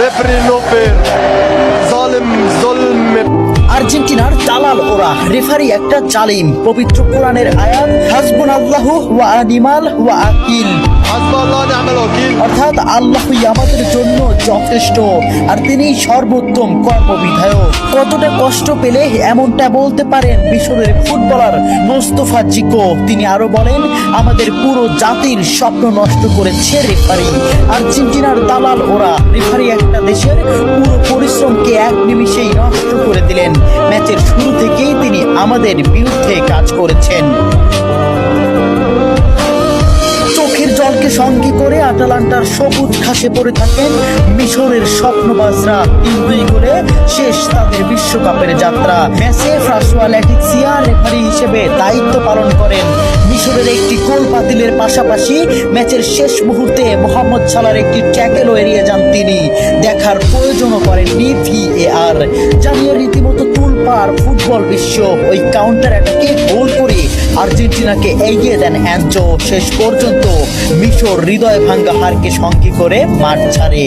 Referee no fair, জালিম জুলম। আর্জেন্টিনার দালাল ওরা, রেফারি একটা জালিম। পবিত্র কোরআনের আয়াত হাসবুনাল্লাহু ওয়া নিমাল ওয়াকিল, হাসবুনাল্লাহ ওয়া নি'মাল ওয়াকিল, অর্থাৎ আল্লাহই আমাদের জন্য যথেষ্ট আর তিনি সর্বোত্তম কর্মবিধায়ক। কতটা কষ্ট পেলে এমনটা বলতে পারেন মিশরের ফুটবলার মোস্তফা জিকো। তিনি আরো বলেন, আমাদের পুরো জাতির স্বপ্ন নষ্ট করেছে রেফারি। আর্জেন্টিনার দালাল ওরা, রেফারি একটা দেশের পুরো পরিশ্রমকে এক নিমিষেই নষ্ট করে দিলেন। ম্যাচের শুরু থেকেই তিনি আমাদের বিরুদ্ধে কাজ করেছেন। চোখের জলকে সঙ্গে করে আটালান্টার সবুজ ঘাসে পড়ে থাকেন মিশরের স্বপ্নবাজরা। 3-2 গোলে শেষ তাদের বিশ্বকাপের যাত্রা। ম্যাচে ফ্রাসোয়া ল্যাটিসিয়া রেফারি হিসেবে দায়িত্ব পালন করেন। মিশরের একটি গোল বাতিলের পাশাপাশি ম্যাচের শেষ মুহূর্তে মোহাম্মদ সালার একটি ট্যাকেলও এড়িয়ে যান তিনি। দেখার প্রয়োজনও করেননি VAR। জানিয়ে রীতিমতো তুলপাড় ফুটবল বিশ্ব। ওই কাউন্টার অ্যাটাকে গোল করে আর্জেন্টিনাকে এগিয়ে দেন অ্যানজো। শেষ পর্যন্ত মিশর হৃদয় ভাঙ্গা হারকে সঙ্গী করে মাঠ ছাড়ে।